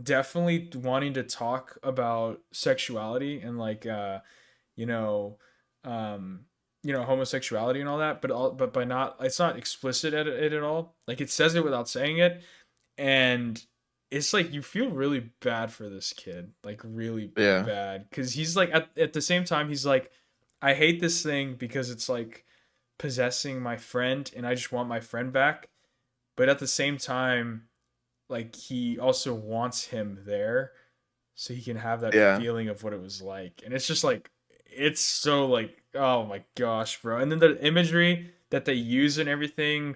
definitely wanting to talk about sexuality and like you know um homosexuality and all that, but by not, it's not explicit at it at all. Like it says it without saying it, and it's like you feel really bad for this kid, like really Yeah. bad, because he's like at the same time he's like, I hate this thing because it's like possessing my friend and I just want my friend back, but at the same time like he also wants him there so he can have that Yeah. feeling of what it was like. And it's just like it's so like oh my gosh, bro. And then the imagery that they use and everything,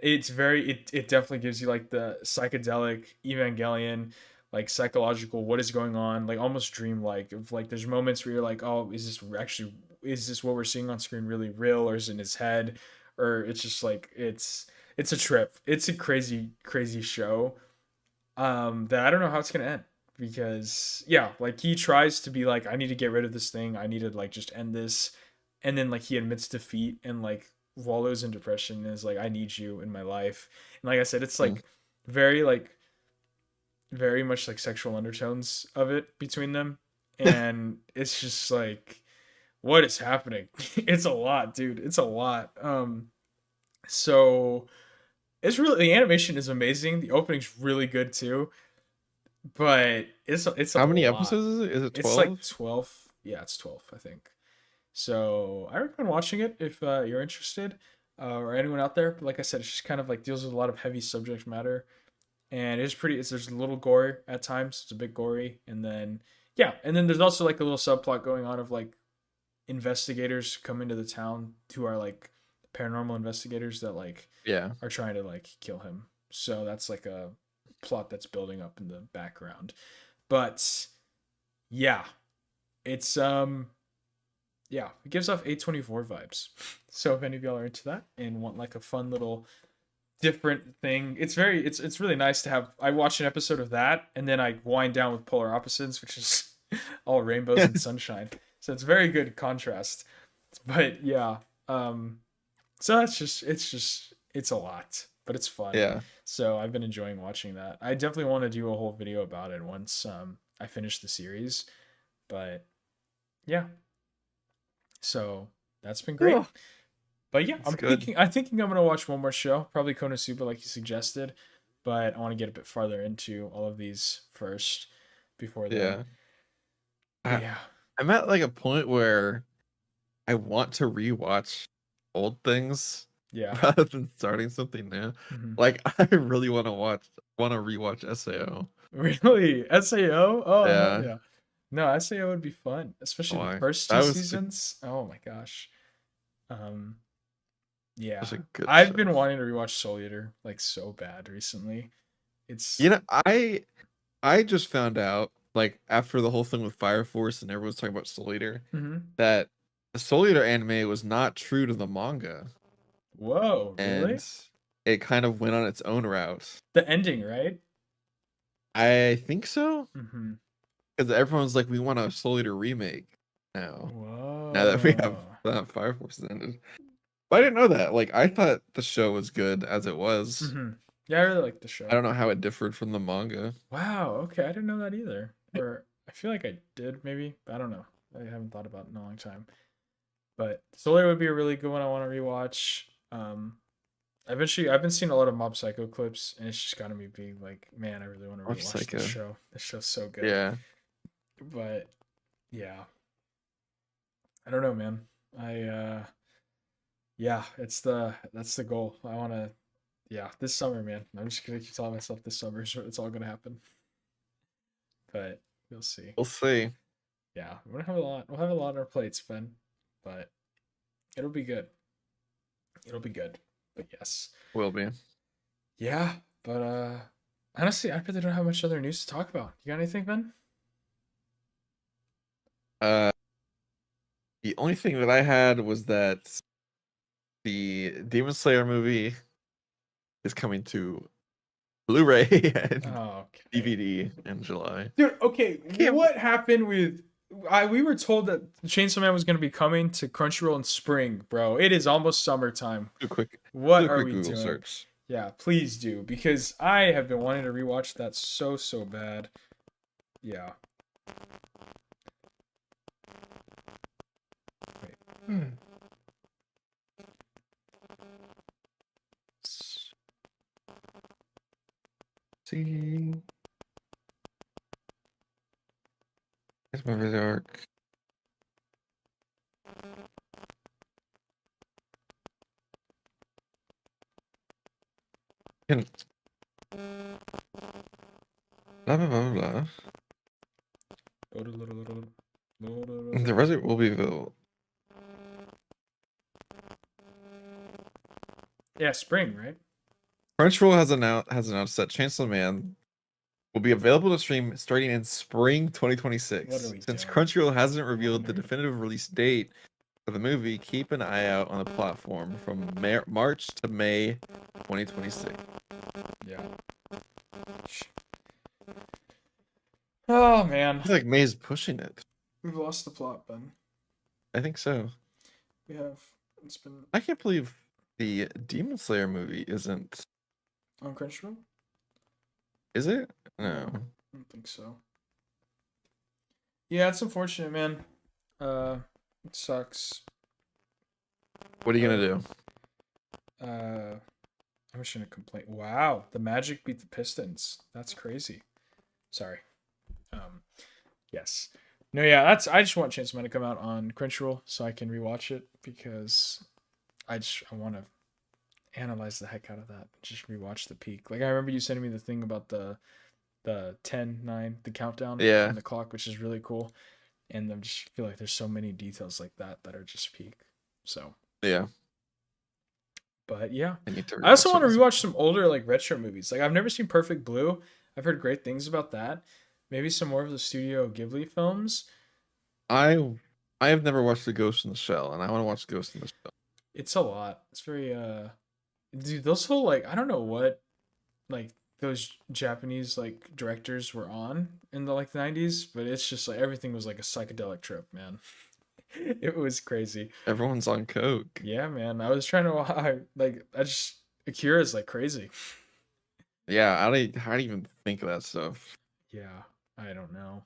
it's very it definitely gives you like the psychedelic Evangelion like psychological what is going on, like almost dreamlike of like there's moments where you're like, "Oh, is this what we're seeing on screen really real or is it in his head?" Or it's just like it's a trip. It's a crazy show that I don't know how it's gonna end because yeah, like he tries to be like, I need to get rid of this thing. I need to like just end this, and then like he admits defeat and like wallows in depression and is like, I need you in my life. And like I said, it's Mm. very like very much like sexual undertones of it between them, and it's just like what is happening? It's a lot, dude. It's a lot. So it's really the animation is amazing. The opening's really good too, but it's a How many lot. episodes is it? Is it It's like 12? 12. Yeah, it's 12, I think. So I recommend watching it if you're interested, or anyone out there. But like I said, it's just kind of like deals with a lot of heavy subject matter, and it's pretty. There's a little gory at times. It's a bit gory, and then yeah, and then there's also like a little subplot going on of like investigators come into the town who are like paranormal investigators that like Yeah. are trying to like kill him. So that's like a plot that's building up in the background. But yeah, it's yeah, it gives off A24 vibes. So if any of y'all are into that and want like a fun little different thing, it's really nice to have. I watch an episode of that and then I wind down with Polar Opposites, which is all rainbows and sunshine. So it's very good contrast. But yeah, so that's it's a lot, but it's fun. Yeah. So I've been enjoying watching that. I definitely want to do a whole video about it once I finish the series. But yeah, so that's been great. Oh, But yeah, it's good. I'm thinking I'm gonna watch one more show, probably Konosuba, like you suggested. But I want to get a bit farther into all of these first before then. Yeah. But I, yeah, I'm at like a point where I want to rewatch old things yeah. rather than starting something new. Hmm. Like I really want to rewatch SAO. Really, Sao? Oh hell Yeah. yeah! No, Sao would be fun, especially the Why? first That two was seasons. Oh my gosh. Um, yeah, such a good I've show. been wanting to rewatch Soul Eater like so bad recently. It's You know, I just found out like after the whole thing with Fire Force and everyone's talking about Soul Eater Mhm. that the Soul Eater anime was not true to the manga Whoa, really? and it kind of went on its own route. The ending, right? I think so Mm-hmm. because everyone's like, we want a Soul Eater remake now. Now that we have Whoa. Fire Force ended, but I didn't know that. Like, I thought the show was good as it was. Mm-hmm. Yeah, I really like the I show. don't know how it differed from the manga. Wow. Okay, I didn't know that either. Or I feel like I did maybe, but I don't know. I haven't thought about it in a long time. But Soul Eater would be a really good one I want to rewatch. Eventually, I've been seeing a lot of Mob Psycho clips, and it's just gotten me being like, man, I really want to Watch rewatch this Psycho. show. This show's so good. Yeah. But yeah, I don't know, man. I yeah, that's the goal. I want to yeah, this summer, man. I'm just gonna keep telling myself this summer is it's all gonna happen. But we'll see. We'll see. Yeah, we're gonna have a lot. We'll have a lot on our plates, Ben. But it'll be good. It'll be good. But yes. Will be. Yeah, but honestly, I really don't have much other news to talk about. You got anything, Ben? Uh, the only thing that I had was that the Demon Slayer movie is coming to Blu-ray and Oh, okay. DVD in July. Dude, okay, Can't what happened with we were told that Chainsaw Man was going to be coming to Crunchyroll in spring, bro. It is almost summertime. do What a are quick we Google doing? search. Yeah, please do because I have been wanting to rewatch that so bad. Yeah. Wait. See, it's my really arc. Can Blah, blah, blah, blah. The Resident will be available. Yeah, spring, right? Crunchyroll has announced that Chainsaw Man will be available to stream starting in spring What are 2026. we Since doing? Crunchyroll hasn't revealed the definitive release date for the movie, keep an eye out on the platform from March to May 2026. Yeah. Oh man, I feel like May's pushing it. we've lost the plot, Ben. I think so. We have. It's been I can't believe the Demon Slayer movie isn't. on Crunchyroll. Is it? No, No. I don't think so. Yeah, it's unfortunate, man. It sucks. What are you But gonna do? I'm just gonna complain. Wow, the Magic beat the Pistons. That's crazy. Sorry. Um, yes. No, yeah, I just want Chainsaw Man to come out on Crunchyroll so I can rewatch it because I want to analyze the heck out of that. Just rewatch the peak. Like I remember you sending me the thing about the 10 9 the countdown Yeah. on the clock, which is really cool. And I just feel like there's so many details like that are just peak. So, Yeah. but yeah, I need to I also rewatch want it to as rewatch some older like retro movies. Like I've never seen Perfect Blue. I've heard great things about that. Maybe some more of the Studio Ghibli films. I I have never watched The Ghost in the Shell, and I want to watch Ghost in the Shell. It's a lot. It's very dude, those whole like I don't know what like those Japanese like directors were on in the like 90s, but it's just like everything was like a psychedelic trip, man. It was crazy. Everyone's on coke. Yeah, man. I was trying to I just Akira's like crazy. Yeah, how do you even think of that stuff? Yeah, I don't know,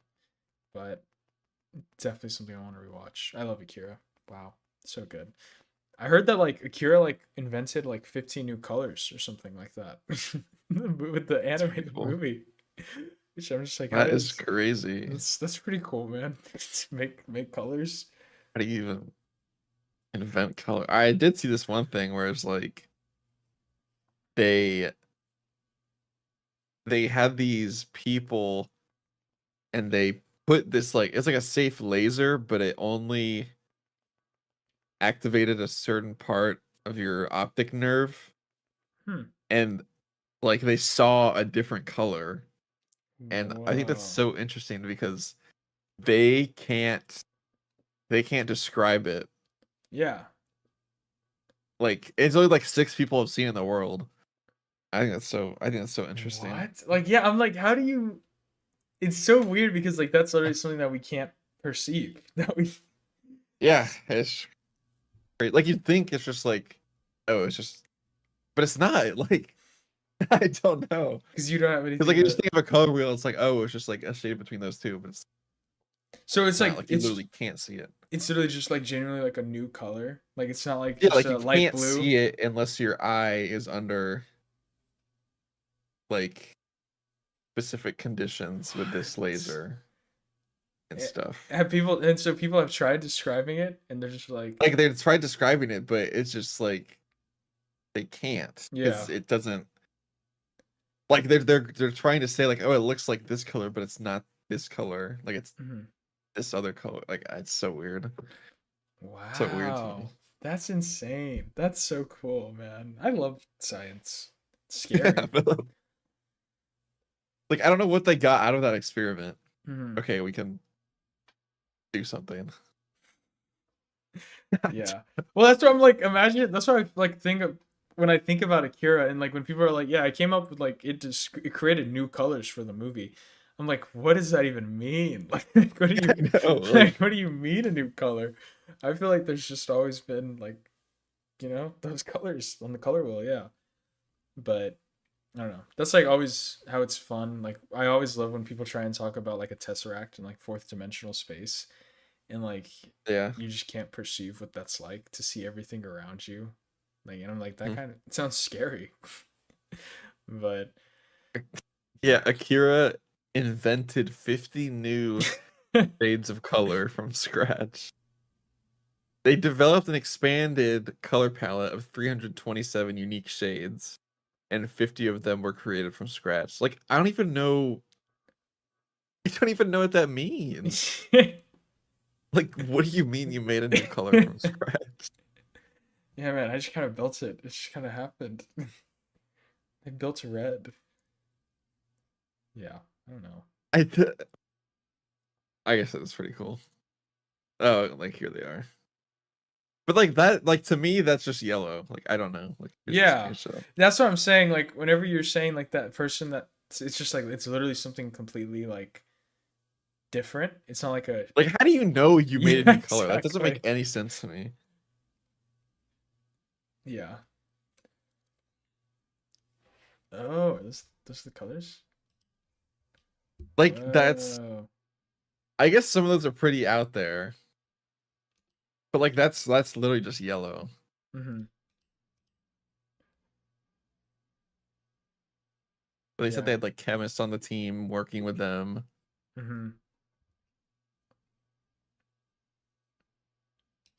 but definitely something I want to rewatch. I love Akira. Wow, so good. I heard that like Akira like invented like 15 new colors or something like that with the It's pretty animated cool. movie. Which I'm just like, how That is does crazy. that's pretty cool, man. To make colors. How do you even invent color? I did see this one thing where it's like they they had these people and they put this like it's like a safe laser, but it only activated a certain part of your optic nerve, Hmm. and like they saw a different color. And I think that's Whoa. so interesting because they can't they can't describe it. Yeah. Like it's only like six people have seen it in the world. I think that's so interesting. What? Like, yeah, I'm like, how do you it's so weird because like that's literally something that we can't perceive. That we Yeah, it's great. Like you'd think it's just like, oh, it's just, but it's not. Like I don't know. because you don't have Because like anything you just to think of a color wheel, it's like, oh, it's just like a shade between those two, but so it's it's not. like Like you literally can't see it. it's literally just like genuinely like a new color. Like it's not like Yeah, just like a you light can't blue. see it unless your eye is under like specific conditions with this What? laser and stuff. Have people and so people have tried describing it and they're just like Like they tried describing it, but it's just like they can't yeah. because it doesn't. Like they're trying to say like, oh, it looks like this color, but it's not this color. Like it's Mhm. this other color. Like it's so weird. So weird to me. Wow. That's insane. That's so cool, man. I love science. It's Yeah, scary. but like I don't know what they got out of that experiment. Mhm. Okay, we can do something. Yeah. Well, that's what I'm like. Imagine. That's what I like think of when I think about Akira, and like when people are like, "Yeah, I came up with like it created new colors for the movie." I'm like, what does that even mean? Like, what do I you know, like like? What do you mean a new color? I feel like there's just always been like those colors on the color wheel. Yeah, but I don't know. That's like always how it's fun. Like I always love when people try and talk about like a tesseract in like fourth dimensional space and like yeah. you just can't perceive what that's like to see everything around you. Like and I'm like that Mm. kind of it sounds scary. But Yeah, Akira invented 50 new yeah. shades of color from scratch. They developed an expanded color palette of 327 unique shades, and 50 of them were created from scratch. Like, I don't even know. I don't even know what that means. Like, what do you mean you made a new color from scratch? Yeah, man, I just kind of built it. It just kind of happened. I built a red. Yeah, I don't know. I guess that's pretty cool. Oh, like here they are. But like that, like to me, that's just yellow. Like I don't know. Like here's the Yeah, screenshot. that's what I'm saying. Like whenever you're saying like that person that it's just like it's literally something completely like different. It's not like a Like, how do you know you made a yeah, new color? That doesn't make exactly. any sense to me. Yeah. Oh, those are the colors? Like that's, Oh. I guess some of those are pretty out there, but like that's literally just yellow. Mm-hmm. But they said they Yeah. had like chemists on the team working with them. Mm-hmm.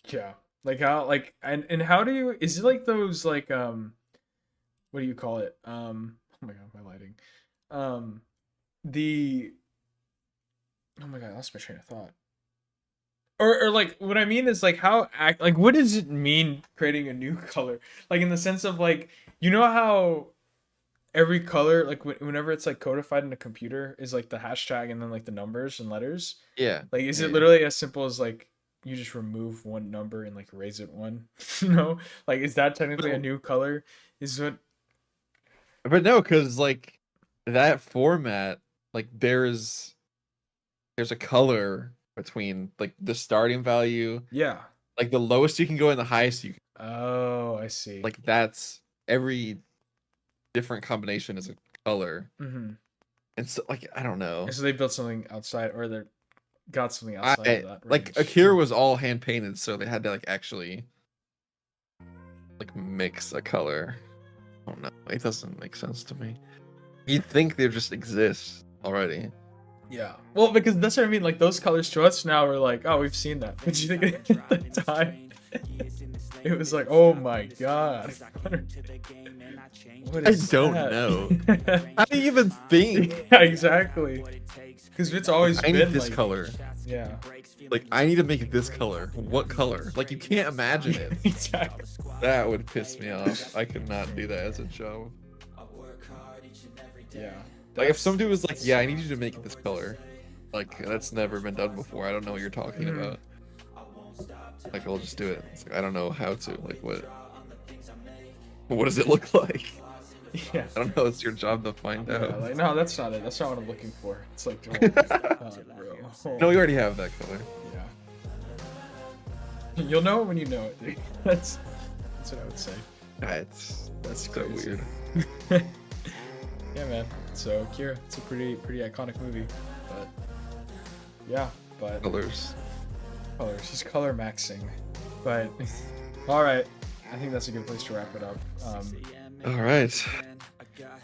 Yeah. Like how like and how do you is it like those like what do you call it? Oh my god, my lighting. Um the oh my god, I lost my train of thought. Or like what I mean is like how act like what does it mean creating a new color? Like in the sense of like you know how every color like whenever it's like codified in a computer is like the hashtag and then like the numbers and letters. Yeah. Like is Yeah. it literally as simple as like you just remove one number and like raise it one? You know? Like is that technically a But, new color? Is what but no, because like that format, like there's a color between like the starting value, yeah. like the lowest you can go and the highest you can, Oh, I see. like that's every different combination is a color. Mm-hmm. And so like I don't know. And so they built something outside or they got something outside of I that like range. Akira was all hand painted, so they had to like actually like mix a color. I don't know. It doesn't make sense to me. You'd think they just exist already. Yeah. Well, because that's what I mean. Like those colors to us now are like, oh, we've seen that. What do you think at the time? It was like, oh my god. What I is don't that? know. How do you even think? Yeah, exactly. Because it's always I need been this like, color. yeah. Like I need to make this color. What color? Like you can't imagine it. Exactly. That would piss me off. I could not do that as a job. Yeah. Like if some dude was like, "Yeah, I need you to make it this color," like that's never been done before. I don't know what you're talking Mhm. about. Like I'll just do it. It's like I don't know how to. Like what does it look like? Yeah. I don't know. It's your job to find Yeah, out. like no, that's not it. That's not what I'm looking for. It's like, bro. No, we already have that color. Yeah. You'll know it when you know it. Dude. That's what I would say. That's so crazy. weird. Yeah, man. So Kira, it's a pretty iconic movie, but yeah, but Colors. colors. He's color maxing, but all right. I think that's a good place to wrap it up. All right.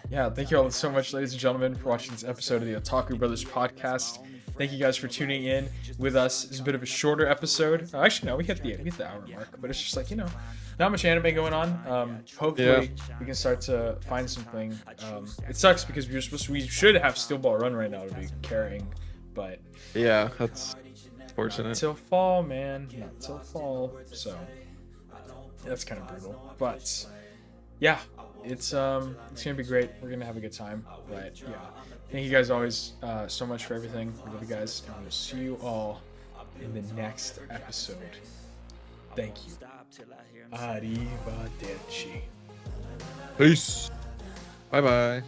Yeah, thank you all so much, ladies and gentlemen, for watching this episode of the Otaku Brothers podcast. Thank you guys for tuning in with us. It's a bit of a shorter episode. Actually, no, we hit the hour mark, but it's just like not much anime going on. Hopefully, we can start to find something. It sucks because we should have Steel Ball Run right now to be carrying, but Yeah, that's fortunate. not till fall, man. Not till fall. So that's kind of brutal, but yeah, it's gonna be great. We're gonna have a good time. But yeah, thank you guys always so much for everything. I love you guys, and we'll see you all in the next episode. Thank you. Arrivederci. Peace. Bye bye.